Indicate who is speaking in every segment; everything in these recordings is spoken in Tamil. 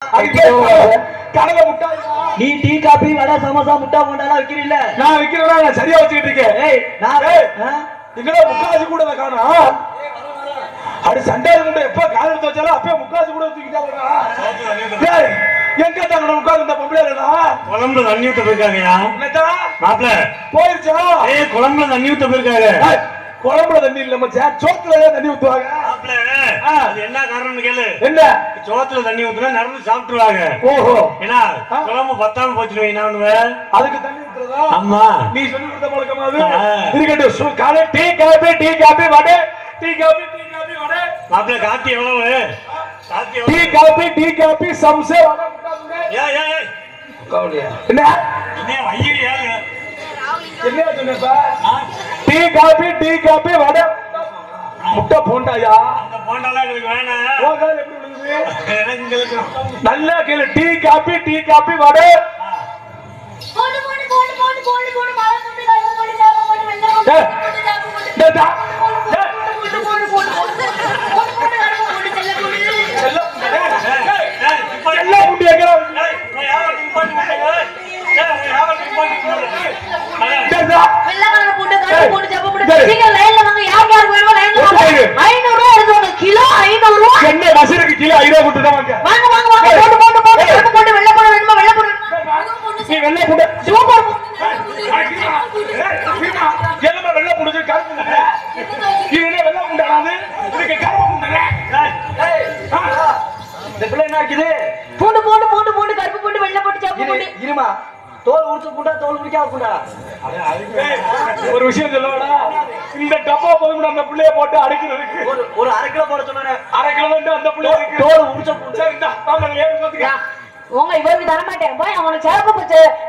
Speaker 1: கடலை முட்டாய் நீ டீ காபி வடை சமோசா முட்டை போண்டாலாம் விக்கிறீல்ல? நான் விக்கிறேன்னா நான் சரியா வச்சுக்கிட்டு இருக்கேன். ஏய் நான் இங்கடா முக்காசி கூட காணோம். அடி சண்டையில கொண்டு எப்ப கால் எடுத்து வச்சாலும் அப்பவே முக்காசி கூட தூக்கிட்டாங்க. ஏய் எங்க தாங்க முக்காசி இந்த பொம்பளைடா குழம்புல தண்ணி ஊத்த போயிருக்காங்கயா. என்னடா மாப்ள போயிருச்சா? ஏய் குழம்புல தண்ணி ஊத்த போயிருக்காங்க. குழம்புல தண்ணி இல்ல மச்சான், சோத்துல தண்ணி ஊத்துவாங்க. மாப்ள அது என்ன காரணம்னு கேளு. என்ன சோத்துல தண்ணி ஊத்துனா நடந்து சாப்பிட்டுருவாங்க. ஓஹோ ஏன்னா குழம்பு பத்தாம போச்சுன்னு என்ன பண்ணுவ? அதுக்கு தண்ணி ஊத்துறதா? ஆமா நீ சொல்லி கொடுத்த பழக்கமா அது? இருக்கட்டும். காலை டீ காபி வடை டீ காபி வடை. மாப்ள காப்பி எவ்வளவு? டீ காபி சம்சே வடை முட்டை. ஏய் கவுலியா என்ன ஐயோ என்ன சொன்னப்பா? டீ காபி வடை முட்டை போண்டாயா? அந்த போண்டாலாம் எனக்கு வேணாம். போண்டா எப்படி விழுகுது? எனக்கு நல்லா கேளு. டீ காபி வடை போடு போடு போடு போடு போடு போடு மாலை போட்டு கையில போட்டு சாப்பிட போட்டு வெண்ணெய் போட்டு டேடா போடு போடு போடு போடு போடு போடு செல்ல போடு செல்ல புண்டி ஏங்கற. ஏய் யார இம்பார்ட் பண்ணுங்க. ஏய் யார இம்பார்ட் பண்ணுங்க. டேடா வெள்ளக்கார போட்டு கறி போட்டு சாப்பிட போட்டு நீங்க லைன்ல வாங்க. யார் வேணும் லைன்ல வாங்க. 500 ரூபாய் எடுங்க. கிலோ 500 ரூபாய். என்ன பசருக்கு கிலோ 500 போட்டு தான் வாங்க. வாங்க போடு போடு போடு கருப்பு போட்டு வெள்ளை போடு வேணுமா? வெள்ளை போடு நீ வெள்ளை போடு சூப்பர் எல்லாம் வெள்ளை போடுது கருப்பு போடு. இது என்ன வெள்ளை போடாது? இதுக்கு கருப்பு போடுறே. ஏய் இந்த பிள்ளை என்ன இருக்குது? போடு போடு போடு போடு கருப்பு போட்டு வெள்ளை போட்டு சாப்பிடு போடு. இருமா தோல் உரிச்சு போட்டா தோல் உரிக்காம போடா. ஒரு விஷயம் சொல்லவாடா, இந்த டப்பா போதும் அந்த புள்ளைய போட்டு அடைக்கிறதுக்கு ஒரு அரை கிலோ போட சொன்னானே. அரை கிலோ வந்து அந்த புள்ளைய தோல் உரிச்சு போட்டு இந்த ஆமா ஏன் சொல்றீங்க? உங்க இவருக்கு தர மாட்டேன். போய் அவனுக்கு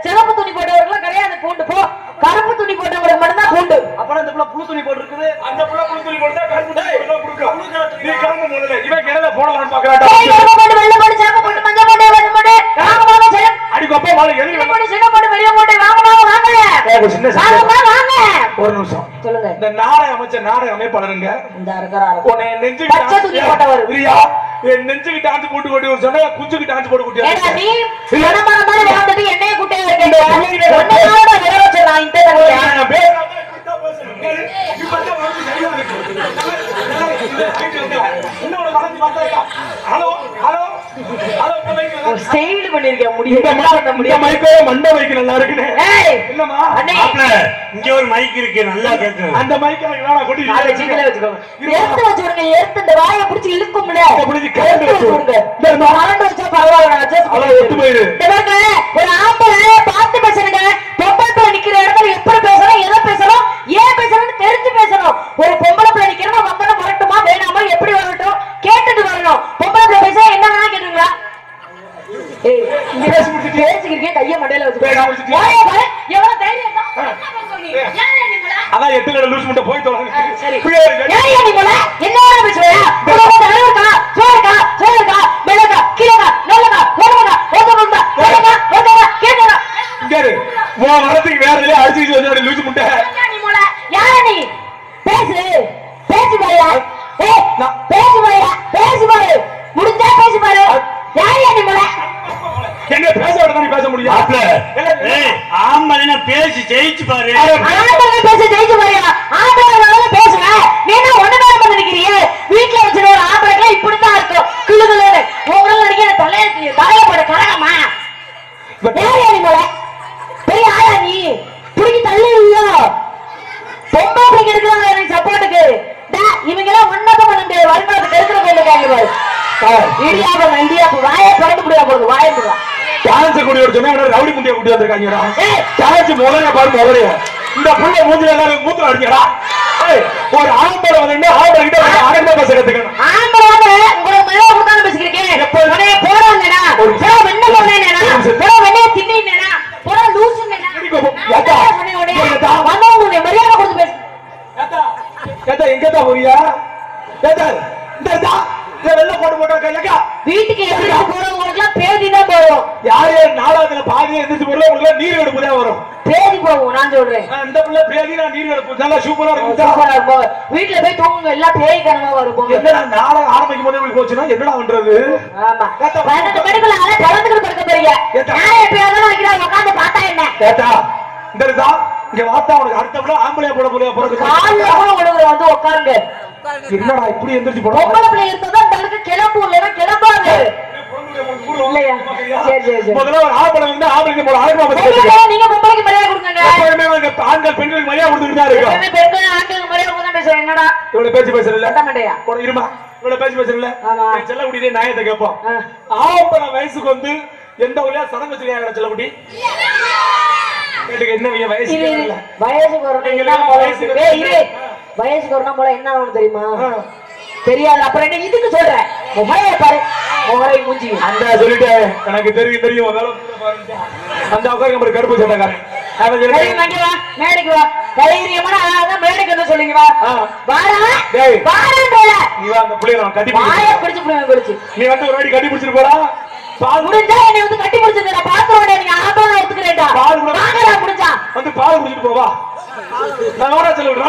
Speaker 1: சிறப்பு துணி போட்டவர்கள் கிடையாது பூண்டு. போ கருப்பு துணி போட்டவங்களுக்கு மட்டும் தான் பூண்டு. அப்புறம் இந்த புள்ள புழு துணி போட்டு இருக்குது. அந்த புள்ள புழு துணி போட்டா கருப்பு துணி போட்டு கொடுக்கும். நீ கிளம்பு முதல்ல. இவன் கிணல போடலாம்னு பாக்குறாடா. கருப்பு போட்டு வெள்ளை போட்டு சிறப்பு போட்டு மஞ்சள் போட்டு வெள்ளை போட்டு வாங்க வாங்க செல்ல அடி கொப்பை மாலை எலி போட்டு சின்ன போட்டு வெளிய போட்டு வாங்க வாங்க வாங்க. ஏய் சின்ன வாங்க வாங்க. ஒரு நிமிஷம் சொல்லுங்க. இந்த நாடக அமைப்பாளருங்க இந்த இருக்கறாரு. உன்னை நெஞ்சுக்கு பச்சை துணி போட்டவர் பிரியா என் நெஞ்சுக்கு டான்ஸ் போட்டு போட்டு ஒரு சொன்னா குஞ்சுக்கு டான்ஸ் போட்டு குட்டியா. ஏடா நீ மனமான மாதிரி வேண்டது என்னைய குட்டையா இருக்கீங்க. ஒண்ணாவோட வேற வச்சலாம் இந்த தடவை நான் பேரா குட்டா பேசுறேன். இப்பதான் வந்து சரியா இருக்கு. இன்னொரு மனசு பார்த்தா ஹலோ ஹலோ ஹலோ ஸ்டைல் பண்ணிருக்க முடியும். மைக்கே மண்டை மைக் நல்லா இருக்குனே. ஏய் என்னமா மாப்ள இங்க ஒரு மைக் இருக்கு நல்லா கேக்குது. அந்த மைக் எனக்கு வேணா கொடி நாளை சீக்கிரம் வெச்சுக்கோங்க. எடுத்து வச்சுருங்க. எடுத்து இந்த வாயை பிடிச்சி இழுக்கும்ல. பிடிச்சி கையில வச்சுருங்க. இந்த மரண்ட வச்சா பரவாயில்லை. அட்ஜஸ்ட் அத ஒட்டு போயிரு. டேங்க ஒரு ஆம்பளை பார்த்து பேசுறீங்க. பொம்பளை பிள்ளை நிக்கிற இடத்துல எப்படி பேசணும் எதை பேசணும் ஏன் பேசணும்னு தெரிஞ்சு பேசணும். ஒரு பொம்பளை பிள்ளை நிக்கிறோம் வம்பன வரட்டுமா வேணாமா எப்படி வரட்டும் கேட்டுட்டு வரணும். பொம்பளை பிள்ளை பேச என்ன வேணா கேட்டுங்களா? ஏய் இந்த பேசிக்கிட்டே கைய மண்டையில வச்சு வாயே பாரு எவ்வளவு தைரியம் தான். என்ன பேசுறீங்க? ஏன் நீ போல அதான் எத்தனை லூஸ் முட்டை போய் தொலைங்க. சரி ஏன் நீ போல என்ன பேசுறீங்க? போட அழுக்கா சோறுக்கா மெளகா கீழகா நல்லகா ஓடகா ஓடகா ஓடகா கேக்குறா இங்கரு வா வரதுக்கு வேற இல்ல அடிச்சு வந்து லூஸ் முட்டை. நீ போல யார் நீ பேசு பாயா. ஏய் நான் பேசு பாரு முடிஞ்சா பேசு பாரு. யார் நீ போல என்ன பேச விடணும்? நீ பேச முடியும் மாப்ள. ஏய் ஆம்பளைனா பேசி ஜெயிச்சு பாரு. ஆம்பளை பேசி ஜெயிச்சு பாரு. ஆம்பளைனால பேசுற நீ என்ன ஒண்ணே பண்ண நிக்கிறீங்க? வீட்ல வச்சிர ஒரு ஆம்பளைக்கு இப்படி தான் இருக்கும் கிளுகிளுன்னு. உங்களுக்கு நிக்கிற தலைய போட கரகமா யார் நீ போல பெரிய ஆயா நீ புடிங்கி தள்ளி இல்ல பொம்பளை பிள்ளைங்க இருக்காங்க எனக்கு சப்போர்ட்டுக்கு. இவங்க எல்லாம் ஒண்ணாத பண்ண வருமானத்துக்கு இருக்கிற போயிருக்காங்க பாரு. இந்தியாப்பு வாயை திறந்து முடியா போகுது வாயை முடியா டான்ஸ் கூடி ஒரு சொன்னா ரவுடி முண்டிய கூட்டி வந்திருக்காங்கடா. டான்ஸ் முதல்ல பாரு முதல்ல இந்த புள்ள மூஞ்சில எல்லாரும் மூத்திர அடிக்கடா. ஒரு ஆம்பளை வந்து ஆம்பளை கிட்ட அரண்மனை பேச கத்துக்கணும். ஆம்பளை வந்து உங்களுக்கு மரியாதை கொடுத்தாலும் பேசிக்கிறேன். உடனே போறாங்கடா போற வெண்ண போனேனா போற வெண்ண தின்னினேனா போற லூசுனேனா வந்தவங்க மரியாதை கொடுத்து பேசு. ஏதா எங்கடா போறியா? ஏதா இந்த வெள்ள போட்டு போட்டா கையக்கா வீட்டுக்கு எப்படி போறவங்களுக்கு பேதி தான் போறோம். யாரே நாடகத்துல பாதியில எந்திரிச்சு போறல உங்களுக்கு நீர் எடுப்பு தான் வரும்.
Speaker 2: பேதி போகும் நான் சொல்றேன்.
Speaker 1: இந்த பிள்ளை பேதி நான் நீர் எடுப்பு நல்லா சூப்பரா இருக்கும்.
Speaker 2: சூப்பரா இருக்கும். வீட்ல போய் தூங்குங்க எல்லாம் பேய் கனவா வரும்.
Speaker 1: என்னடா நாடகம் ஆரம்பிக்கும் போதே உங்களுக்கு போச்சுன்னா என்னடா பண்றது?
Speaker 2: ஆமா. 12 மணிக்குள்ள ஆள பறந்துட்டு படுக்க போறீங்க. நான் எப்பயாவது வைக்கிறா உட்கார்ந்து பார்த்தா என்ன? கேட்டா
Speaker 1: இந்தடா இங்க வாத்தா உனக்கு அடுத்த விட ஆம்பளையா போட போறியா போறது.
Speaker 2: கால்ல கூட உழுவுற வந்து உட்காருங்க.
Speaker 1: என்னடா இப்படி எந்திரிச்சு போற?
Speaker 2: பொம்பளை பிள்ளை இருந்தா தனக்கு கிளம்பு இல்லனா கிளம்பாது. இல்லையா? சரி சரி.
Speaker 1: முதல்ல ஒரு ஆம்பளை வந்து ஆம்பளைக்கு போற ஆளுங்க
Speaker 2: நீங்க பொம்பளைக்கு மரியாதை கொடுங்க.
Speaker 1: எப்பவுமே ஆண்கள் பெண்களுக்கு மரியாதை கொடுத்துட்டு தான் இருக்கோம்.
Speaker 2: எப்பவுமே பெண்கள் ஆண்களுக்கு மரியாதை கொடுத்தா பேசுறேன். என்னடா
Speaker 1: இவ்வளவு பேச்சு பேசுறல?
Speaker 2: கட்ட மாட்டேயா?
Speaker 1: போட இருமா. இவ்வளவு பேச்சு பேசுறல? செல்லக்குடியே நியாயத்தை கேட்போம். ஆம்பளை வயசுக்கு வந்து எந்த ஊர்லயா சடங்கு வச்சிருக்காங்க செல்லக்குடி? கேட்டுக்க என்ன வயசு இல்ல. வயசுக்கு வரணும் என்ன வயசு? ஏய் இரு. வயசுக்கு வரணும் போல என்ன ஆகும் தெரியுமா? தெரியாது. அப்புறம் என்ன இதுக்கு சொல்ற? முகரைய பாரு. முகரை மூஞ்சி. அந்த சொல்லிட்டு எனக்கு தெரியும் வேலை பாருங்க. அந்த உட்கார்ந்து நம்ம கருப்பு சட்டக்காரன். மேடைக்கு வா. தைரியமான ஆளா மேடைக்கு வந்து சொல்லுங்க வா. வாடா. டேய் வாடா. நீ வா அந்த புள்ளைய நான் கட்டி பிடிச்சு. வாயை பிடிச்சு புடிச்சு. நீ வந்து ஒரு வாட்டி கட்டி பிடிச்சிட்டு போடா. பால் முடிஞ்சா என்னை வந்து கட்டி பிடிச்சிட்டு பாத்துறோட நீ ஆட்டோல எடுத்துக்கறேடா. பால் வாங்கடா முடிஞ்சா. வந்து பால் குடிச்சிட்டு போ வா. நான் வரா சொல்ல விடுறா.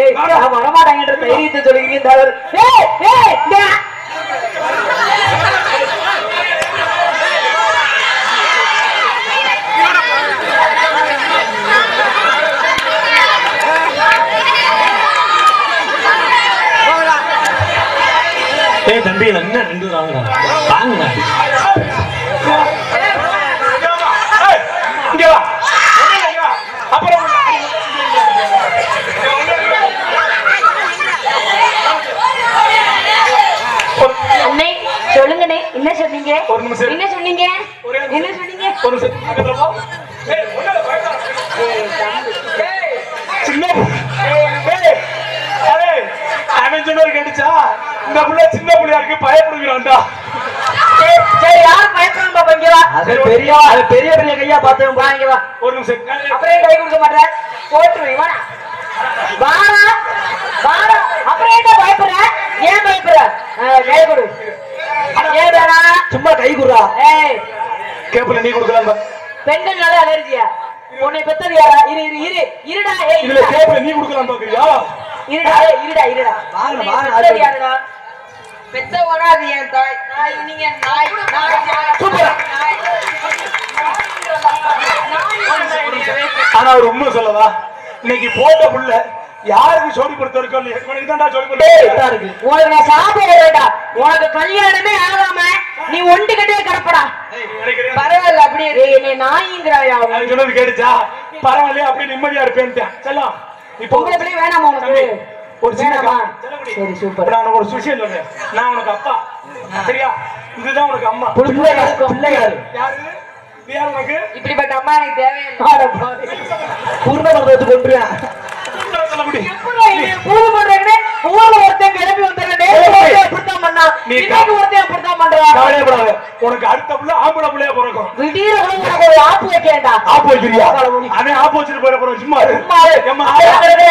Speaker 1: ஏய் நான் வர மாட்டேங்கன்ற தைரியத்தை சொல்லிக்கிறீங்க தவறு. ஏய் ஏய் தம்பி என்ன ரெண்டு வாங்க வாங்க இங்க வா. அப்புறம் அண்ணே சொல்லுங்கண்ணே என்ன சொன்னீங்க? ஒரு நிமிஷம் என்ன சொன்னீங்க? என்ன சொன்னீங்க? ஒரு நிமிஷம் பக்கத்துல போ. ஏய் ஒண்ணு பயப்படாத. சின்ன ஏய் அரே அவன் சொன்னது கேட்டுச்சா? இந்த புள்ள சின்ன புள்ளையா இருக்கு பயப்படுகிறான்டா. சரி யார் பயப்படுறாங்க பாப்பா இங்க வா. அது பெரிய கையா பார்த்தேன் வா இங்க வா. ஒரு நிமிஷம் அப்படியே கை கொடுக்க மாட்டற போட்டுறேன் வாடா. வாடா அப்படியே என்ன பயப்படுற? ஏன் பயப்படுற? கை கொடு. ஏய் வேணா சும்மா கை குடுறா. ஏய் கேப்பல நீ கொடுக்கலாம். பெண்கள்னால அலர்ஜியா? உன்னை பெத்தது யாரா? இருடா. ஏய் இல்ல கேப்பல நீ கொடுக்கலாம் பாக்குறியா? இருடா. வாங்க யாருடா? பெத்தவனா அது என் தாய். நீங்க நாய் சூப்பர். ஆனா ஒரு உண்மை சொல்லவா? இன்னைக்கு போட்ட புள்ள யாருக்கு ஜோடி கொடுத்து இருக்கோம்? எனக்கு தான்டா ஜோடி கொடுத்து. உனக்கு நான் சாப்பிட வேண்டாம். உனக்கு கல்யாணமே ஆகாம நீ ஒண்டி கட்டே கிடப்படா. பரவாயில்ல அப்படியே என்னை நாயிங்கிறாயா? சொன்னது கேட்டுச்சா? பரவாயில்ல அப்படியே நிம்மதியா இருப்பேன். செல்லாம் இப்போ உங்களை பிள்ளை வேணாமா உனக்கு? ஒரு சின்ன சரி சூப்பர். நான் ஒரு விஷயம் சொல்றேன். நான் உனக்கு அப்பா சரியா? இதுதான் உனக்கு அம்மா. பிள்ளையாரு யாரு? யார் உனக்கு? இப்படிப்பட்ட அம்மா எனக்கு தேவையில்லை. பூர்ண பண்றது கொண்டுறியா? பூர்ண பண்றேன்னு ஊர்ல ஒருத்தன் கிளம்பி வந்துடுறேன். அப்படித்தான் பண்ணா. இன்னைக்கு ஒருத்தன் அப்படித்தான் பண்றான். கவலைப்படாத. உனக்கு அடுத்த புள்ள ஆம்பளை புள்ளையா பிறக்கும். திடீர்னு உனக்கு ஒரு ஆப்பு வைக்கேன்டா. ஆப்பு வைக்கிறியா? அவன் ஆப்பு வச்சுட்டு போயிட போறோம். சும்மா ஏம்மா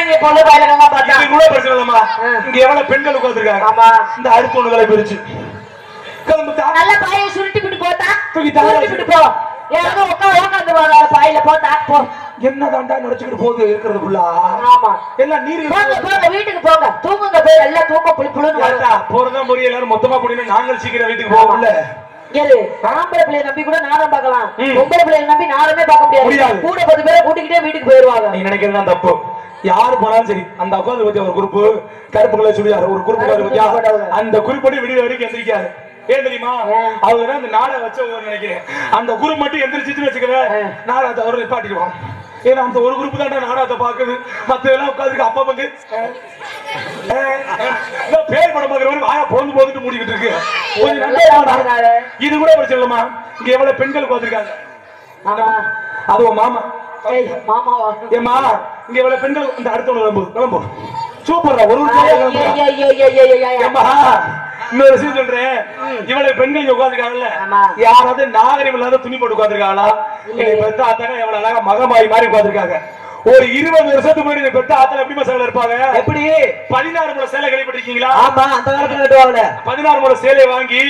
Speaker 1: இங்க பொண்ணு பையலங்க பார்த்தா இது கூட பிரச்சனை இல்லம்மா. இங்க எவ்வளவு பெண்கள் உட்கார்ந்திருக்காங்க. ஆமா இந்த அடுத்த ஒண்ணு வேலை பிரிச்சு நல்ல பாயை சுருட்டி விட்டு போட்டா தூக்கி விட்டு போ. யாரோ உட்காந்து வாங்க பாயில போட்டா போ. என்னதாண்டா நடச்சுக்கிட்டு போகுது இருக்கிறதுக்குள்ள? ஆமா எல்லாம் நீர் போங்க வீட்டுக்கு போங்க. தூங்குங்க போய் எல்லாம் தூக்க புளிப்புளுன்னு வரட்டா. போறதா போய் எல்லாரும் மொத்தமா போடினா நாங்கள் சீக்கிரம் வீட்டுக்கு போவோம்ல. ஏறு ஆம்பளை பிள்ளைய நம்பி கூட நானும் பார்க்கலாம். பொம்பளை பிள்ளைய நம்பி நானுமே பார்க்க முடியாது. கூட 10 பேரை கூட்டிக்கிட்டே வீட்டுக்கு போயிருவாங்க. நீ நினைக்கிறதா தப்பு. யாரு போனாலும் சரி அந்த உட்காந்து பத்தியா ஒரு குரூப் கருப்பு கலர் சுடியாரு ஒரு குரூப் பத்தியா அந்த குறிப்படி விடிய வரைக்கும் எந்திரிக்காது. ஏன் தெரியுமா? அவங்க அந்த நாளை வச்ச ஒரு நினைக்கிறேன். அந்த குரூப் மட்டும் எந்திரிச்சிட்டு வச்சுக்கவே நாடகத்தை அவரை நிப்பாட்டிடுவோம். ஏன்னா அந்த ஒரு குரூப் தான் நாடகத்தை பாக்குது. மத்த எல்லாம் உட்காந்துருக்கு அப்பா பங்கு பேர் படம் பாக்குற மாதிரி வாயா பொழுது போதுட்டு மூடிக்கிட்டு இருக்கு. இது கூட பிரச்சனை இல்லம்மா. இங்க எவ்வளவு பெண்கள் உட்காந்துருக்காங்க. அது மாமா மாமாவா? ஏமா இங்க எவ்வளவு பெண்கள் இந்த அடுத்த கிளம்பு சூப்பர்ரா. ஒரு இன்னொரு விஷயம் சொல்றேன். இவ்வளவு பெண்கள் உட்காந்துருக்காங்கல்ல யாராவது நாகரிகம் இல்லாத துணி போட்டு உட்காந்துருக்காங்களா? பெத்த ஆத்தாங்க எவ்வளவு அழகா மகமாயி மாதிரி உட்காந்துருக்காங்க. ஒரு 20 வருஷத்துக்கு முன்னாடி பெத்த ஆத்தால எப்படி மசாலா இருப்பாங்க? எப்படி 16 முறை சேலை கேள்விப்பட்டிருக்கீங்களா? ஆமா அந்த காலத்துல கட்டுவாங்க. 16 முறை சேலை வாங்கி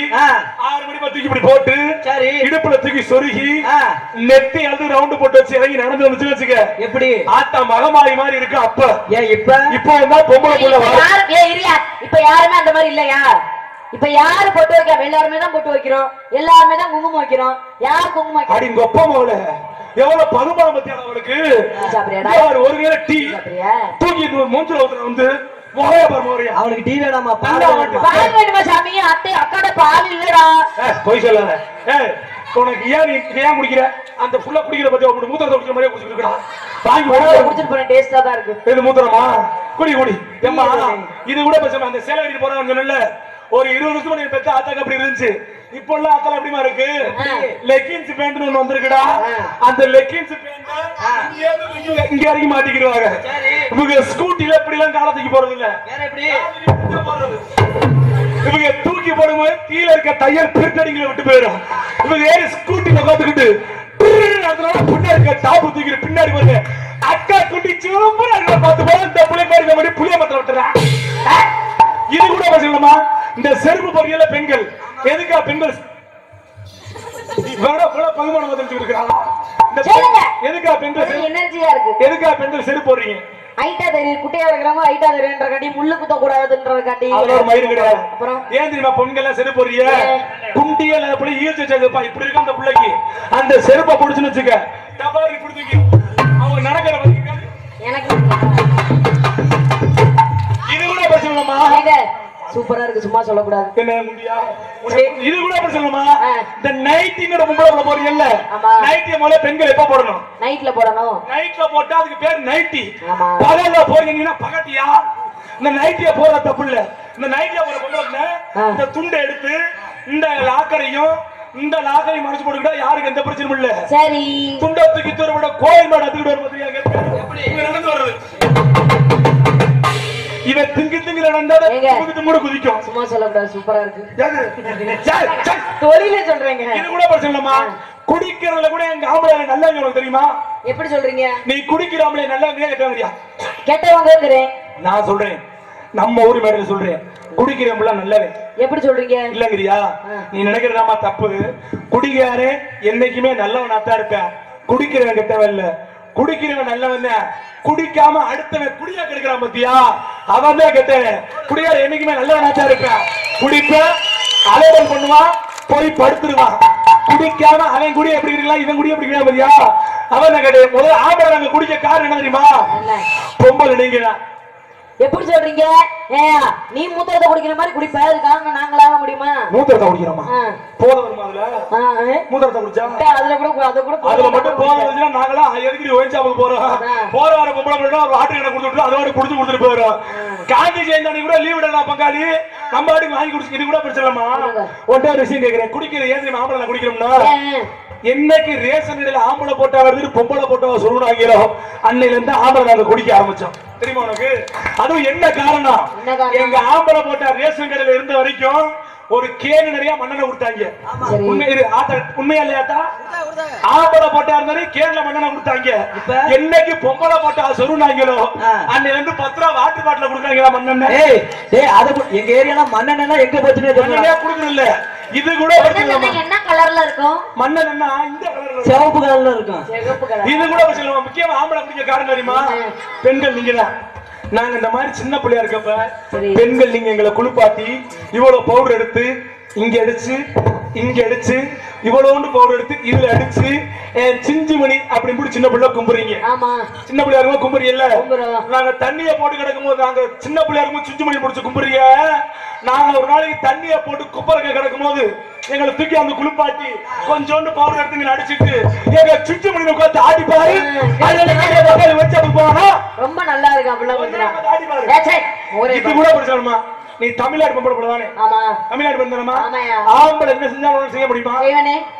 Speaker 1: 6 மணி தூக்கி இப்படி போட்டு இடுப்புல தூக்கி தூக்கி சொருகி நெத்தி அது ரவுண்ட் போட்டு வச்சு இறங்கி நடந்து வந்து வச்சுக்க. எப்படி ஆத்தா மகமாரி மாதிரி இருக்கு. அப்ப ஏன் இப்ப வந்தா பொம்பளை புள்ள
Speaker 2: இப்ப யாருமே அந்த மாதிரி இல்லையா? இப்ப யாரு பொட்டு வைக்க? எல்லாருமே தான் பொட்டு வைக்கிறோம், எல்லாருமே தான் குங்குமம் வைக்கிறோம். யார் குங்குமம் வைக்கிறோம்?
Speaker 1: அடி உங்க அப்பா மகள எவ்வளவு பதுமானம் பத்தியா அவளுக்கு. ஒரு வேளை டீ தூக்கி மூஞ்சில ஊத்துற வந்து அவனுக்கு டீ வேணாமா?
Speaker 2: பால் வேணுமா சாமி? அத்தை அக்காட பால் இல்லடா.
Speaker 1: போய் சொல்லாத. உனக்கு ஏன் குடிக்கிற? அந்த புள்ள குடிக்கிற பத்தி அப்படி மூத்திரத்தை குடிக்கிற மாதிரியே குடிச்சிட்டு இருக்கா. வாங்கி
Speaker 2: குடிச்சிட்டு போறேன், டேஸ்டா தான் இருக்கு.
Speaker 1: இது மூத்திரமா? குடி குடி. ஏம்மா இது கூட பேசாம அந்த சேலை கட்டிட்டு போறான்னு சொன்னல, ஒரு 20 வருஷம் நீ பெத்த ஆத்தாக்கு அப்படி இருந்துச்சு. இப்ப உள்ள ஆத்தால எப்படிமா இருக்கு? லெக்கின்ஸ் பேண்ட் ஒண்ணு வந்திருக்குடா. அந்த லெக்கின்ஸ் பேண்ட் இங்க வரைக்கும் மாட்டிக்கிடுவாங்க. இவங்க ஸ்கூட்டில இப்படி எல்லாம் காலத்துக்கு போறது இல்ல. இவங்க தூக்கி போடும்போது கீழே இருக்க தையல் பிரிட்டடிங்களை விட்டு போயிடும். இவங்க ஏறி ஸ்கூட்டில உட்காந்துக்கிட்டு பின்னாடி இருக்க டாப்பு தூக்கி பின்னாடி போறது. அக்கா குட்டி சூப்பரா பார்த்து போல இந்த புளிய மாதிரி புளிய மத்தில விட்டுறான். இது கூட சொல்லணுமா? இந்த செருப்பு பொறியில பெண்கள் எதுக்கா பெண்கள் பகுமானம் எதுக்கா பெண்கள்
Speaker 2: எனர்ஜியா இருக்கு?
Speaker 1: எதுக்கா பெண்கள் செருப்பு போடுறீங்க?
Speaker 2: ஐட்டா தெரியும், குட்டையா இருக்கிறவங்க ஐட்டா தெரியுன்ற காட்டி, முள்ளு குத்த கூடாதுன்றதுக்காட்டி.
Speaker 1: ஒரு மயிறு கிடையாது. அப்புறம் ஏன் தெரியுமா பெண்கள் எல்லாம் செருப்பு போடுறீங்க? குண்டியல அப்படி ஈர்த்து வச்சதுப்பா இப்படி இருக்கு அந்த பிள்ளைக்கு. அந்த செருப்பை பிடிச்சுன்னு வச்சுக்க, டபாரி பிடிச்சிக்க அவங்க நடக்கிற
Speaker 2: எனக்கு
Speaker 1: இது கூட பிரச்சனைமா?
Speaker 2: சூப்பரா இருக்கு, சும்மா சொல்லக்கூடாது.
Speaker 1: இது கூட பிரச்சனைமா? இந்த நைட்டிங்கோட பொம்பளை போறீங்கல்ல, நைட்டிய முதல்ல பெண்கள் எப்ப போடணும்?
Speaker 2: நைட்ல போடணும்.
Speaker 1: நைட்ல போட்டா அதுக்கு பேர் நைட்டி. பகல்ல போறீங்கன்னா பகட்டியா? இந்த நைட்டிய போற தப்பு இல்ல. இந்த நைட்டிய போற பொம்பளை இந்த துண்டை எடுத்து இந்த லாக்கரையும் இந்த லாக்கரை மறைச்சு போட்டுக்கிட்டா யாருக்கு எந்த பிரச்சனையும் இல்ல.
Speaker 2: சரி,
Speaker 1: துண்டை தூக்கி தூர கோயில் மாடு அதுக்கிட்டு வர மாதிரியா எப்படி நடந்து வர்றது? இவன் திங்கு திங்கு நடந்தாத கூட குதிக்கும்.
Speaker 2: சும்மா சொல்லக்கூடாது, சூப்பரா இருக்கு. தொழிலே சொல்றீங்க.
Speaker 1: இது கூட பிரச்சனைமா? குடிக்கிறதுல கூட எங்க ஆம்பளை நல்லவங்க உனக்கு தெரியுமா?
Speaker 2: எப்படி சொல்றீங்க?
Speaker 1: நீ குடிக்கிற ஆம்பளை நல்லவங்க கேட்டவங்கயா?
Speaker 2: கேட்டவங்கங்கறேன்.
Speaker 1: நான் சொல்றேன், நம்ம ஊர் மேடையில சொல்றேன், குடிக்கிறவங்க நல்லவன்.
Speaker 2: எப்படி சொல்றீங்க?
Speaker 1: இல்லங்கறியா? நீ நினைக்கிறதாமா தப்பு. குடிக்காரே என்னைக்குமே நல்லவனாத்தான் இருக்க. குடிக்கிறவன் கெட்டவன் இல்ல. குடிக்கிறவன் நல்லவன் தான். குடிக்காம அடுத்தவன் குடியா கெடுக்கிறான் பத்தியா, அவன் தான் கெட்டவன். குடியார என்னைக்குமே நல்லவனாத்தான் இருக்க. குடிப்ப அலைவன் பண்ணுவான், போய் படுத்துருவான். குடிக்காம அவன் குடி எப்படி இருக்கலாம், இவன் குடி எப்படி இருக்கலாம் பத்தியா, அவன் தான் கெட்டவன். முதல்ல ஆம்பளை நாங்க குடிக்க காரணம் என்ன தெரியுமா? பொம்பளை நீங்க.
Speaker 2: எப்படி சொல்றீங்க? நீ மூத்திரத்தை குடிக்கிற மாதிரி குடிப்ப, அது காரணம் நாங்களாக முடியுமா?
Speaker 1: மூத்திரத்தை குடிக்கிறோமா? போத வருமா? அதுல மூத்திரத்தை குடிச்சா
Speaker 2: அதுல கூட
Speaker 1: அதுல மட்டும் போத வந்துச்சுன்னா நாங்களா எதுக்கு ஒயின்ஷாப்புக்கு போறோம்? போற வர பொம்பளை மட்டும் ஒரு ஆட்டு கடை கொடுத்துட்டு அதோட குடிச்சு கொடுத்துட்டு போயிடும். காந்தி ஜெயந்தி கூட லீவ் விடலாம் பங்காளி, நம்ம ஆட்டுக்கு வாங்கி குடிச்சு. இது கூட பிரச்சனைமா? ஒன்றே ஒரு விஷயம் கேட்கிறேன், குடிக்கிற ஏன் தெரியுமா ஆம்பளை குடிக்கிறோம்னா? என்னைக்கு ரேஷன் கடையில ஆம்பளை போட்டா வருது பொம்பளை போட்டா சொல்லுவாங்களோ அன்னையில இருந்து ஆம்பளை நாங்க குடிக்க ஆரம்பிச்சோம். தெரியுமா உனக்கு? அதுவும் என்ன காரணம்? எங்க ஆம்பளை போட்டா ரேஷன் கடையில இருந்த வரைக்கும் ஒரு கேனு நிறைய மண்ணெண்ணெய் கொடுத்தாங்க. உண்மையா இல்லையாத்தா? ஆம்பளை போட்டா இருந்தாலும் கேன்ல மண்ணெண்ணெய் கொடுத்தாங்க. என்னைக்கு பொம்பளை போட்டா சொல்லுனாங்களோ அன்னையில இருந்து 10 ரூபா வாட்டர் பாட்டில கொடுக்குறாங்களா மண்ணெண்ணெய். எங்க ஏரியால மண்ணெண்ணெய் எங்க போச்சுன்னு கொடுக்கல. இது கூட
Speaker 2: என்ன கலர்ல இருக்கும்?
Speaker 1: மண்ணெண்ணெய் இந்த கலர்ல
Speaker 3: சிவப்பு கலர்ல இருக்கும்.
Speaker 1: இது கூட சொல்லுவோம். முக்கியமா ஆம்பளை குடிக்க காரணம் தெரியுமா? பெண்கள் நீங்க தான். நாங்க இந்த மாதிரி சின்ன பிள்ளையா இருக்கப்ப பெண்கள் நீங்க எங்களை குளிப்பாட்டி இவ்வளவு பவுடர் எடுத்து இங்க அடிச்சு இங்க அடிச்சு இவ்வளவு பவுடர் எடுத்து இதுல அடிச்சு சிஞ்சி மணி அப்படி சின்ன பிள்ளை கும்புறீங்க. சின்ன பிள்ளையா இருக்கும் கும்புறீங்கல்ல. நாங்க தண்ணிய போட்டு கிடக்கும் போது நாங்க சின்ன பிள்ளையா இருக்கும் சிஞ்சி மணி முடிச்சு கும்புறீங்க. நாங்க ஒரு நாளைக்கு தண்ணிய போட்டு குப்பரக்க கிடக்கும் போது எங்களை தூக்கி அந்த குளிப்பாட்டி கொஞ்சோண்டு பவுடர் எடுத்து அடிச்சுட்டு எங்க சுற்றி மணி உட்காந்து ஆடி பாரு வச்சு போனா
Speaker 2: ரொம்ப நல்லா இருக்கு.
Speaker 1: இது கூட படிச்சாலுமா? நீ தமிழ்நாடு பொம்பளை போலதானே? தமிழ்நாடு பெண்தானமா? ஆம்பளை என்ன செஞ்சாலும் செய்ய முடியுமா?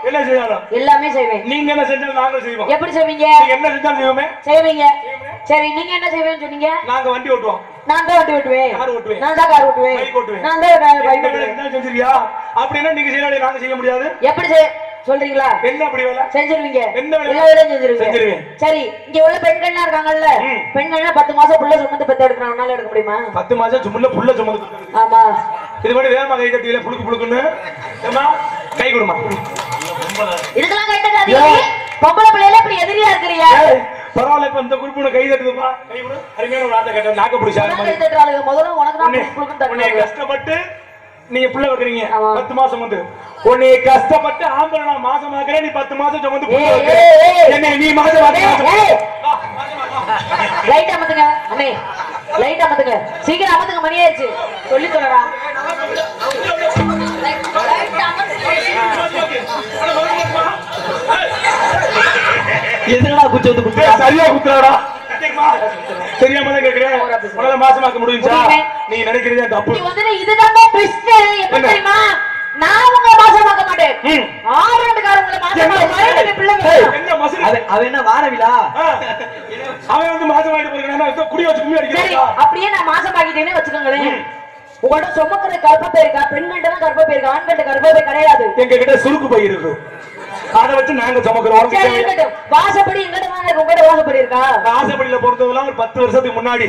Speaker 1: என்ன செய்யலாம்?
Speaker 2: எல்லாமே செய்வேன்.
Speaker 1: நீங்க என்ன செஞ்சாலும் நாங்களும் செய்வோம்.
Speaker 2: எப்படி செய்வீங்க?
Speaker 1: என்ன செஞ்சாலும் செய்வோமே.
Speaker 2: செய்வீங்க. சரி, நீங்க என்ன செய்வேன்னு சொன்னீங்க?
Speaker 1: நாங்க வண்டி ஓட்டுவோம்.
Speaker 2: நான் தான் வண்டி ஓட்டுவேன்.
Speaker 1: கார் ஓட்டுவேன்.
Speaker 2: நான் தான் கார் ஓட்டுவேன்.
Speaker 1: பைக் ஓட்டுவேன்.
Speaker 2: நான் தான் பைக் ஓட்டுவேன்.
Speaker 1: செஞ்சிருக்கியா? அப்படின்னா நீங்க செய்யலாம், நாங்க செய்ய முடியாது.
Speaker 2: எப்படி சொல்றீங்களா?
Speaker 1: என்ன அப்படி வேலை
Speaker 2: செஞ்சிருவீங்க?
Speaker 1: என்ன
Speaker 2: எல்லா வேலையும் செஞ்சிருவீங்க. சரி, இங்க உள்ள பெண்கள்லாம் இருக்காங்கல்ல, பெண்கள்லாம் 10 மாசம் புள்ள சுமந்து பெத்த எடுக்கறவனால எடுக்க முடியுமா?
Speaker 1: 10 மாசம் சும்மா புள்ள சுமந்து.
Speaker 2: ஆமா,
Speaker 1: இது கூட வேகமா கை கட்டியில புளுக்கு புளுக்குன்னு கை கொடுமா.
Speaker 2: இதுக்கெல்லாம் பொம்பளை பிள்ளைல இப்படி எதிரியா இருக்கிறியா?
Speaker 1: பரவாயில்ல, இப்ப இந்த குரூப் கை தட்டுதுப்பா. கை விடு. அருமையான ஒரு ஆட்டை கட்ட நாக்க பிடிச்சாரு.
Speaker 2: கை தட்டுறாளுங்க. முதல்ல உனக்கு தான் புஷ்புக்கு தட்டுறாங்க.
Speaker 1: கஷ்டப்பட்டு நீங்க பிள்ளை வைக்கிறீங்க 10 மாசம் வந்து உன்னை கஷ்டப்பட்டு ஆம்பளை நான் மாசம் ஆக்குறேன், நீ 10 மாசம் சுமந்து என்ன நீ மாசம்
Speaker 2: லைட் அமத்துங்க அண்ணே, லைட் அமத்துங்க, சீக்கிரம் அமத்துங்க, மணி ஆயிடுச்சு. சொல்லி சொல்லடா.
Speaker 1: எதுனா குச்சி வந்து குத்துறா, சரியா குத்துறாடா. தெரியாம தான் கேக்குறேன். உன்னால மாசமாக்க முடியுமா? நீ நினைக்கிறதே தப்பு.
Speaker 2: நீ வந்து இதுதான் ட்விஸ்ட். எப்ப தெரியுமா? நான் உங்க மாசமாக்க மாட்டேன். ஆரம்பக்காரங்கள மாசமாக்க பிள்ளை
Speaker 1: என்ன மசரு? அவன் என்ன வாரவிலா? அவன் வந்து மாசமாயிட்டு போறானே, குடி வச்சு கும்மி அடிக்கிறான்.
Speaker 2: அப்படியே நான் மாசமாக்கிட்டேனே வச்சுக்கோங்களேன். உங்கள்ட்ட சுமக்கிற கர்ப்பப்பை இருக்கா? பெண்கள்ட்ட தான் கர்ப்பப்பை இருக்கு, ஆண்கள்ட்ட கர்ப்பப்பை கிடையாது.
Speaker 1: எங்க கிட்ட சுருக்கு பை இருக்கு, அதை வச்சு நாங்க சமக்கிறோம்.
Speaker 2: வாசப்படி எங்கிட்ட வாங்க, உங்ககிட்ட வாசப்படி இருக்கா?
Speaker 1: வாசப்படியில பொறுத்தவெல்லாம் ஒரு 10 வருஷத்துக்கு முன்னாடி.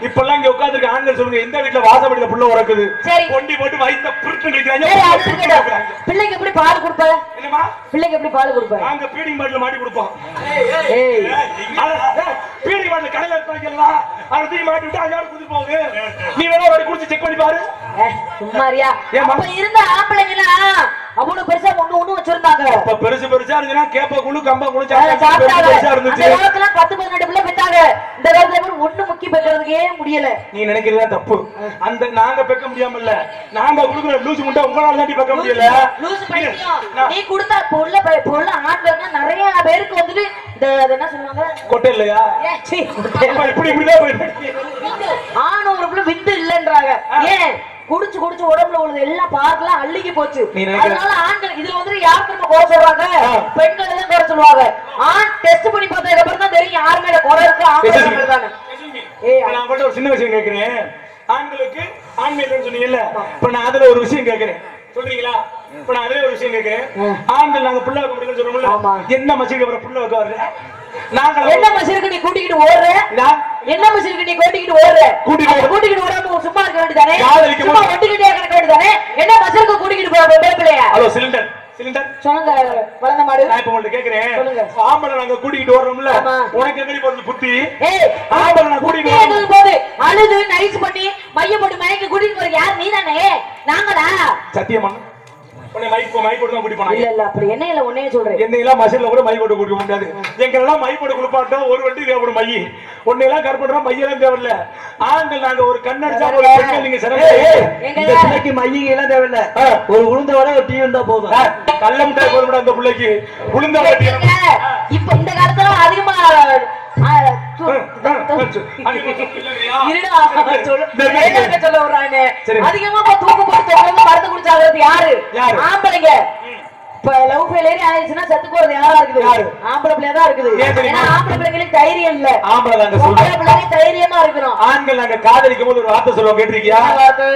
Speaker 1: இப்பெல்லாம் இங்க உட்கார்ந்துருக்க ஆண்கள் சொல்லுங்க, எந்த வீட்டுல வாசப்படியில புள்ள உறக்குது? கொண்டி போட்டு வயித்த புருட்டு நிக்கிறாங்க.
Speaker 2: பிள்ளைக்கு எப்படி பால் கொடுப்ப?
Speaker 1: என்னமா
Speaker 2: பிள்ளைக்கு எப்படி பால் கொடுப்ப?
Speaker 1: நாங்க பீடிங் பாட்டில மாட்டி கொடுப்போம். பீடிங் பாட்டில கடையில வைக்கலாம், அதை தூக்கி மாட்டி விட்டு அஞ்சாறு குதி போகுது. நீ வேணா ஒரு குடிச்சு செக் பண்ணி பாரு.
Speaker 2: சும்மாரியா? அப்ப இருந்த ஆம்பளைங்களா அவ்வளவு பெருசா ஒண்ணு வச்சிருந்தாங்க.
Speaker 1: அப்ப பெருசா இருந்துச்சுன்னா கேப்ப குழு கம்ப குழு
Speaker 2: பெருசா இருந்துச்சு. அந்த காலத்துல 10-12 பிள்ளை பெற்றாங்க. இந்த காலத்துல ஒண்ணு முக்கி பெற்றதுக்கே முடியல.
Speaker 1: நீ நினைக்கிறதா தப்பு. அந்த நாங்க பெக்க முடியாமல்ல, நாங்க குடுக்குற லூசு முட்டை உங்களால தான் பெக்க முடியல.
Speaker 2: லூசு பைத்தியம். நீ கொடுத்தா பொருள ஆண்கள்னா நிறைய பேருக்கு வந்துட்டு இந்த என்ன சொல்லுவாங்க,
Speaker 1: கொட்டை இல்லையா? இப்படிதான் போயிட்டு
Speaker 2: ஆண் ஒரு பிள்ளை விந்து இல்லன்றாங்க. ஏன்? குடிச்சு உடம்புல உள்ளது எல்லாம் பார்க்கலாம் அள்ளிக்கு போச்சு. அதனால ஆண்கள் இதுல வந்து யாருக்கு நம்ம குறை சொல்றாங்க? பெண்கள் தான் குறை சொல்லுவாங்க. ஆண் டெஸ்ட் பண்ணி பார்த்ததுக்கு அப்புறம் தான் தெரியும் யார் மேல குறை இருக்கு, ஆண்கள் தானே.
Speaker 1: நான் கூட ஒரு சின்ன விஷயம் கேட்கிறேன். ஆண்களுக்கு ஆண்மையில சொன்னீங்கல்ல, இப்ப நான் அதுல ஒரு விஷயம் கேட்கிறேன், சொல்றீங்களா? இப்ப நான் அதுல ஒரு விஷயம் கேட்கிறேன். ஆண்கள் நாங்க புள்ள வைக்க முடியும்னு சொல்றோம்ல, என்ன மசீது வர புள்ள வைக்க வர்ற? நாங்க
Speaker 2: என்ன மசீருக்கு நீ கூட்டிக்கிட்டு ஓடுற? என்ன மசீருக்கு நீ கூட்டிக்கிட்டு ஓடுற? கூட்டிக்கிட்டு ஓடாம சும்மா இருக்க வேண்டியதானே? சும்மா ஒட்டிக்கிட்டே கிடக்க வேண்டியதானே? என்ன மசீருக்கு கூட்டிக்கிட்டு போற பேப்பிளையா?
Speaker 1: ஹலோ சிலிண்டர்
Speaker 2: சொல்லுங்க வளர்ந்த மாடு.
Speaker 1: நான் இப்ப உங்கள்ட்ட கேக்குறேன், ஆம்பளை நாங்க கூட்டிக்கிட்டு ஓடுறோம்ல, உனக்கு எப்படி போறது புத்தி? ஆம்பளை நான் கூட்டிக்கிட்டு
Speaker 2: போது அழுது நைஸ் பண்ணி மைய போட்டு மயக்க கூட்டிட்டு போற யார்? நீ தானே? நாங்களா?
Speaker 1: சத்தியமா உன்னை மை போட்டு தான் கூட்டி போனாங்க.
Speaker 2: இல்ல அப்படி என்னையில உன்னையே சொல்றேன்.
Speaker 1: என்னையெல்லாம் மசில்ல கூட மை போட்டு கூட்டிக்க முடியாது. எங்கெல்லாம் மை போட்டு குளிப்பாட்டோம், ஒரு வண்டி தேவைப்படும் மை. உன்னையெல்லாம் கற்படுறா மையெல்லாம் தேவையில்ல. ஆண்கள் நாங்க ஒரு கண்ணடிச்சா ஒரு பெண்கள் நீங்க
Speaker 3: இந்த பிள்ளைக்கு மையங்க எல்லாம் தேவையில்ல, ஒரு உளுந்த வர ஒரு டீ வந்தா போதும்.
Speaker 1: கள்ள முட்டாய் போட அந்த பிள்ளைக்கு உளுந்த வர.
Speaker 2: இப்ப இந்த காலத்துல அதிகமா அதிகமா தூக்கு போட்டு மருந்து குடிச்சாகிறது யாரு? ஆம்பளைங்க. இப்ப லவ் ஃபெயிலியர் ஆயிடுச்சுன்னா செத்து போறது யாரா இருக்குது? ஆம்பளை பிள்ளையா தான் இருக்குது. ஏன்னா ஆம்பளை பிள்ளைங்களுக்கு தைரியம் இல்ல, பொம்பளை பிள்ளைங்க தைரியமா இருக்கணும்.
Speaker 1: ஆண்கள் நாங்க காதலிக்கும் போது ஒரு வார்த்தை சொல்லுவோம், கேட்டிருக்கியா?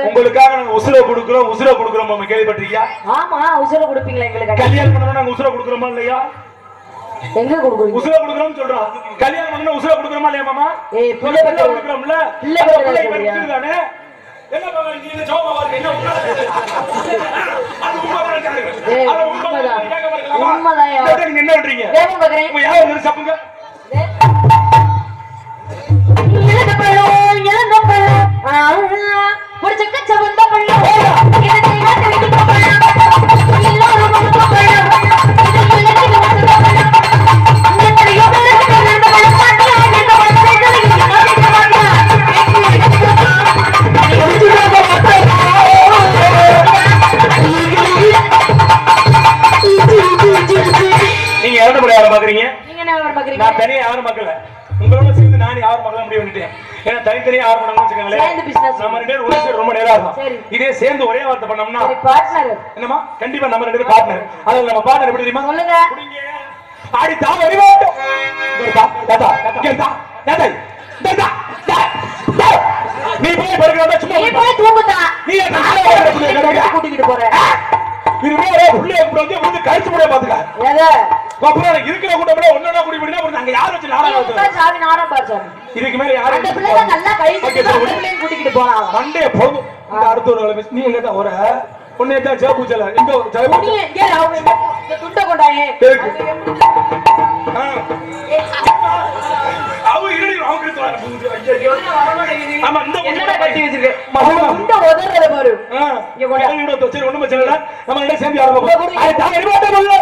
Speaker 1: உங்களுக்காக நாங்க உசுர கொடுக்குறோம் கேள்விப்பட்டிருக்கியா?
Speaker 2: ஆமா, உசுர கொடுப்பீங்களா? எங்களுக்கு
Speaker 1: கல்யாணம் பண்ணா நாங்க உசுர கொடுக்குறோமா இல்லையா?
Speaker 2: எங்க கொடுக்குறீங்க?
Speaker 1: உசுர கொடுக்குறோம் சொல்றோம். கல்யாணம் பண்ணா உசுர கொடுக்குறோமா இல்லையா மாமா?
Speaker 2: பிள்ளை
Speaker 1: கொடுக்குறோம்ல,
Speaker 2: பிள்ளை
Speaker 1: தானே. என்ன பாருங்க, இந்த ஜோபா பாருங்க, என்ன அது உண்மைதான். நீங்க என்ன பண்றீங்க? உங்க யாரும் சப்புங்க. நீங்க எவ்வளவு முறை யாரும் பாக்குறீங்க? நான் தனியா யாரும் பார்க்கல, உங்களோட சேர்ந்து நான் யாரும் பார்க்க முடியும் வந்துட்டேன். ஏன்னா தனித்தனியா யாரும் பண்ணணும்னு வச்சுக்கோங்களேன், நம்ம 2 பேரும் ஒரே ரொம்ப நேரம் ஆகும். இதே சேர்ந்து ஒரே வார்த்தை பண்ணோம்னா என்னமா கண்டிப்பா நம்ம 2 பேரும் பார்ட்னர். அதுல நம்ம பார்ட்னர் எப்படி தெரியுமா?
Speaker 2: சொல்லுங்க.
Speaker 1: ஆடி தா வரிவாட்டம் நீ போய் படுக்கிறதா சும்மா
Speaker 2: நீ போய் தூங்குதா?
Speaker 1: நீ
Speaker 2: கூட்டிக்கிட்டு போற
Speaker 1: இதுவே உள்ளே வந்து வந்து கழிச்சு முடிய பாத்துக்க.
Speaker 2: ஏதா
Speaker 1: அப்புறம் இருக்கிற கூட்டம்ல ஒண்ணா கூடி போடினா அப்புறம் நாங்க யார வச்சு நாடகம்
Speaker 2: ஆடுறோம்? சாவி நாடகம் பாடுறாங்க.
Speaker 1: இதுக்கு மேல யாரு
Speaker 2: அந்த பிள்ளை நல்லா கழிச்சு பிள்ளையை கூட்டிக்கிட்டு போறாங்க.
Speaker 1: மண்டே போகும். இந்த அடுத்த ஒரு நீ எங்க தான் வர ஒண்ணே தான் ஜெபூச்சல எங்க ஜெபூ
Speaker 2: நீ எங்க அவங்க இந்த துண்ட கொண்டாயே
Speaker 1: ஆமா இந்த
Speaker 2: என்னடா கட்டி வச்சிருக்க முண்ட உதறத பாரு இங்க கொண்டா
Speaker 1: சரி ஒண்ணும் பிரச்சனை இல்ல நம்ம ரெண்டே சேர்ந்து ஆரம்பிப்போம் அது தான் இருமாட்டே இல்ல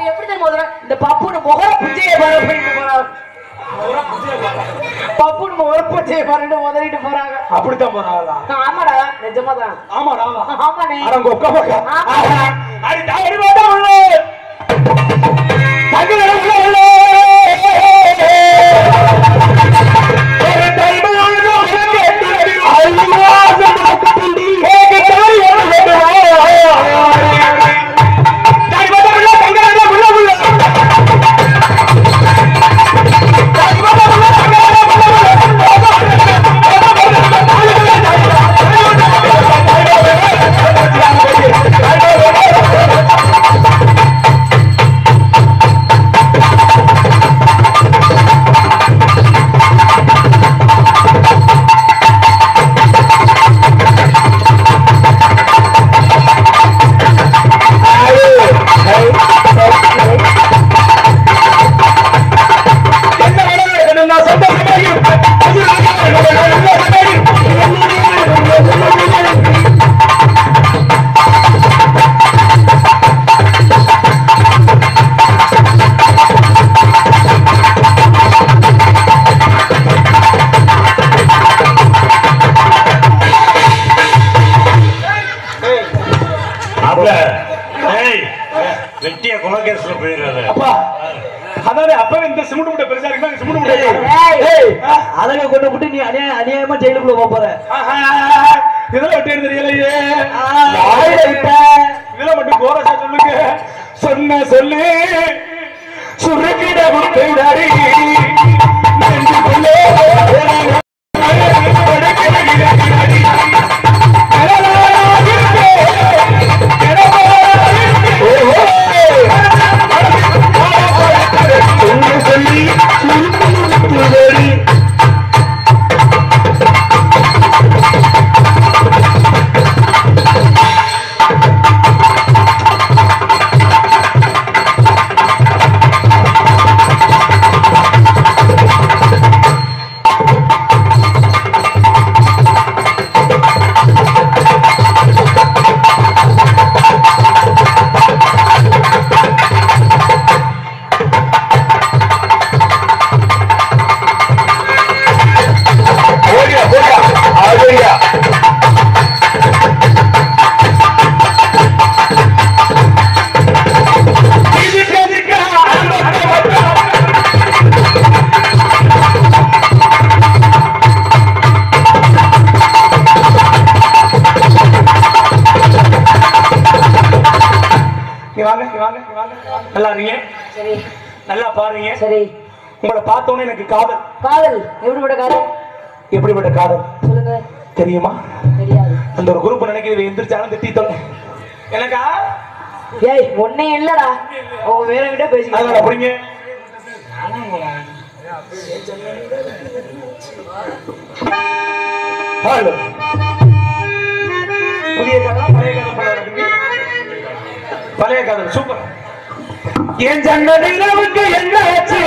Speaker 2: எப்படி தெரியுமா உதற இந்த பப்புன முகர புஜைய பாரு போயிட்டு போறாங்க பப்புன முகர புஜைய பாருன்னு உதறிட்டு போறாங்க
Speaker 1: அப்படிதான் போறாங்களா
Speaker 2: ஆமாடா நிஜமாதான்
Speaker 1: ஆமாடா
Speaker 2: ஆமானே
Speaker 1: அரங்க உட்கார்ந்து அது தான் இருமாட்டே உள்ள தங்கல உள்ள வெட்டியா குலகேஸ்ல போயிடுறாரு அப்பா அதாவது அப்ப இந்த சிமெண்ட் மூட்டை பெருசா இருக்கு சிமெண்ட் மூட்டை
Speaker 3: அதங்க கொண்டு விட்டு நீ அநியாயமா ஜெயிலுக்குள்ள போற
Speaker 1: இதெல்லாம் விட்டு தெரியலையே
Speaker 3: இதெல்லாம்
Speaker 1: மட்டும் கோரசா சொல்லுங்க சொன்ன சொல்லு சுருக்கிட விட்டுடாரி நல்லா இருக்கீங்க நல்லா பாருங்க
Speaker 2: சரி
Speaker 1: உங்களை பார்த்தோன்னே எனக்கு காதல்
Speaker 2: காதல் எப்படிப்பட்ட காதல்
Speaker 1: எப்படிப்பட்ட காதல்
Speaker 2: சொல்லுங்க
Speaker 1: தெரியுமா
Speaker 2: தெரியாது
Speaker 1: அந்த ஒரு குரூப் நினைக்கிறது எந்திரிச்சாலும் திட்டித்தோம் எனக்கா
Speaker 2: ஏய் ஒன்னே இல்லடா அவங்க வேற கிட்ட பேசிக்கலாம்
Speaker 1: அப்படிங்க புதிய காதல் பழைய காதல் பழைய காதல் சூப்பர் என் ஜன்னதிலவுக்கு என்ன ஆச்சு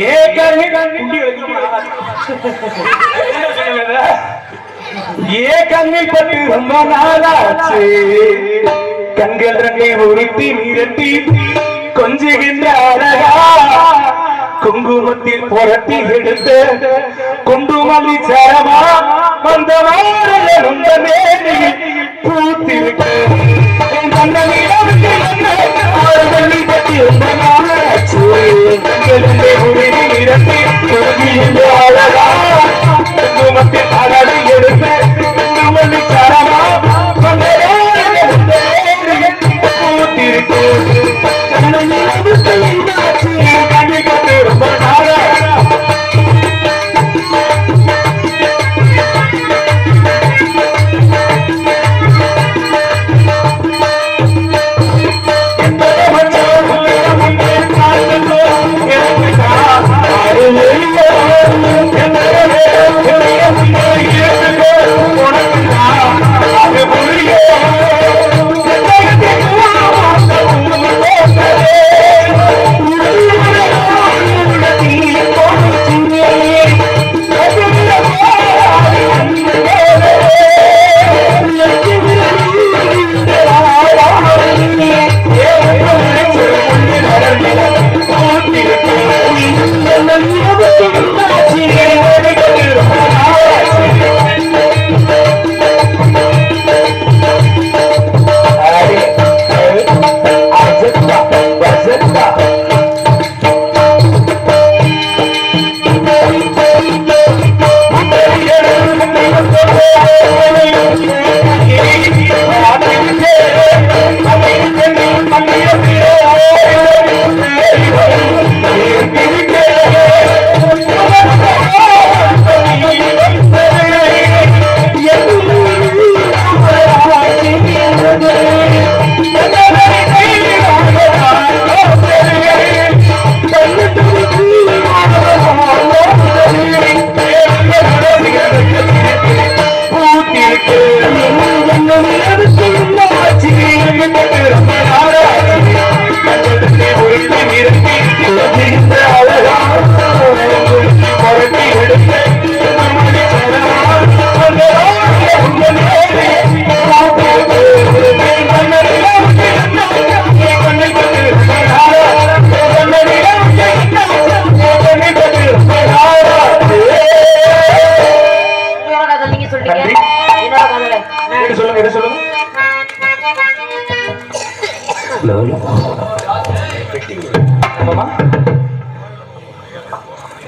Speaker 1: ஏ கண்ணில் பட்டு ரொம்ப நாளாச்சு கண்கள் ரெண்டை உருட்டி மிரட்டி கொஞ்சுகின்ற அழகா குங்குமத்தில் புரட்டி எடுத்து குண்டுமல்லி சாரமா வந்த பூத்திருக்கு அழகை எடுத்து குண்டுமல்லி சாரமா வந்த பூத்திருக்கு ரொம்ப நாளா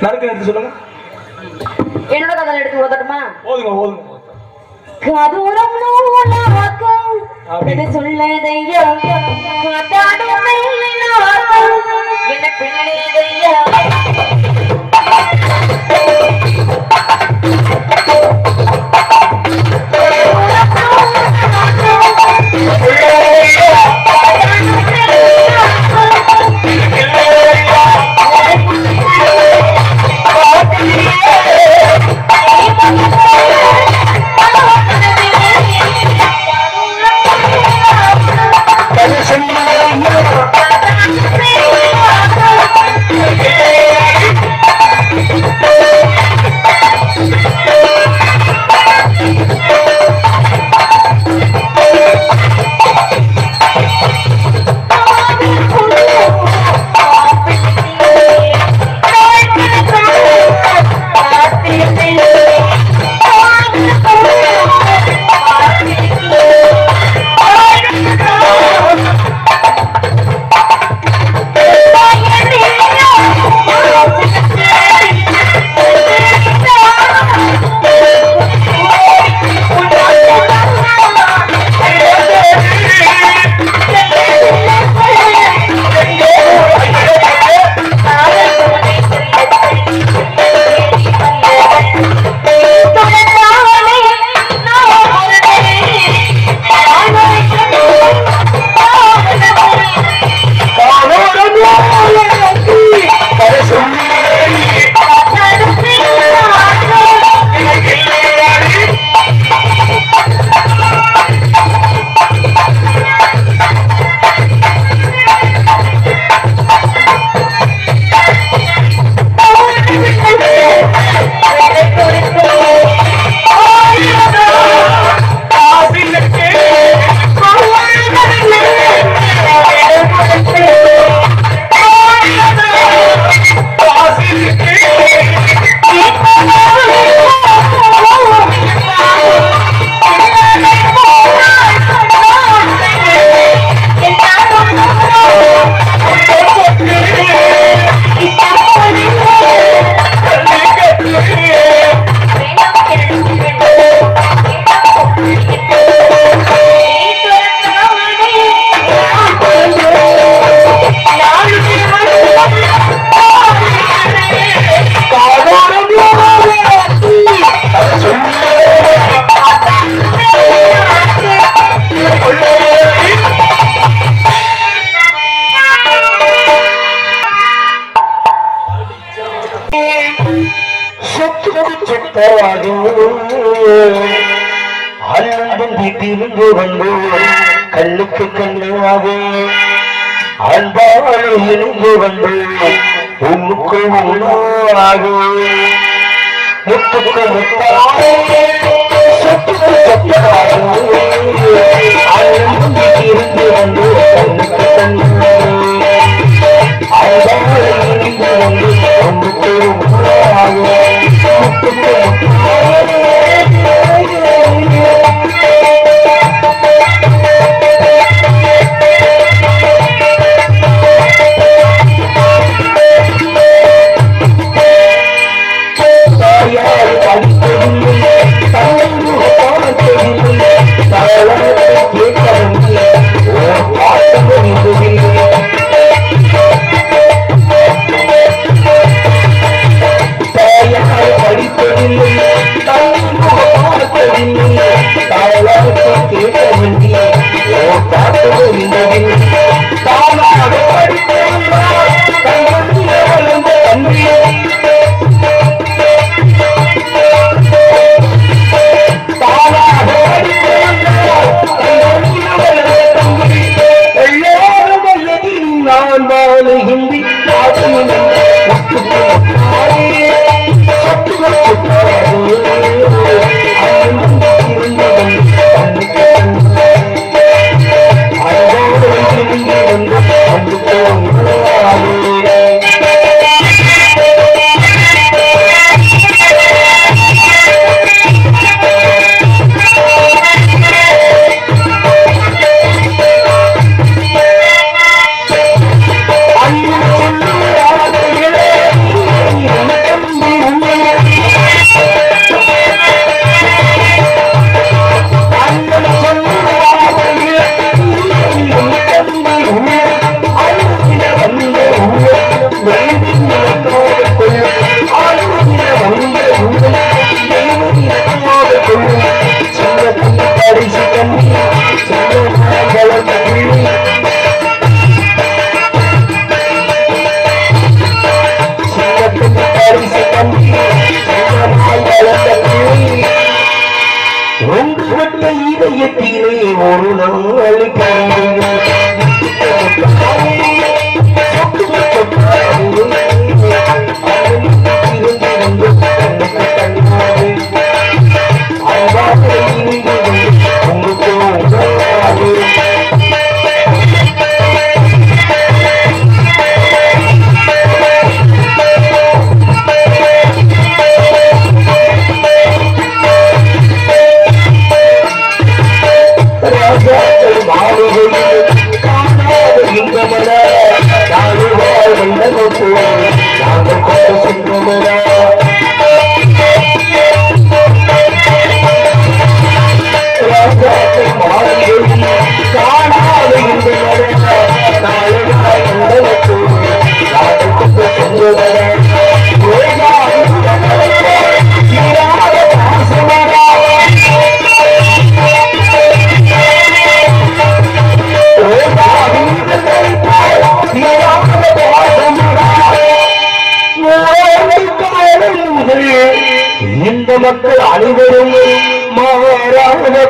Speaker 1: நறுக்கு எடுத்து சொல்லுங்க.
Speaker 2: என்னோட கதை எடுத்து ஓதட்டுமா?
Speaker 1: ஓதுங்க ஓதுங்க.
Speaker 2: கதுரம் நூலாக்கம் இது சொல்லதையா காதாடும் மெல்லினாக்கம் என்ன பின்னேதையா
Speaker 4: திருந்து வந்து கல்லுக்கு கல்லாக அன்பால் இருந்து வந்து உன்னுக்கு உணவாக முத்துக்கு முத்தாக சொத்துக்கு சொத்தாக இருந்து வந்து கல்லுக்கு கல்லாக அன்பால் இருந்து வந்து உன்னுக்கு உணவாக முத்துக்கு முத்தாக Oh,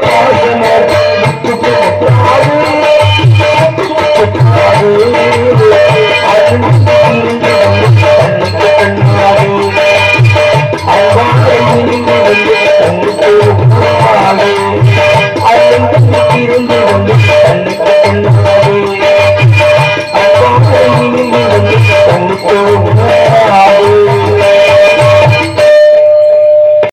Speaker 4: பாச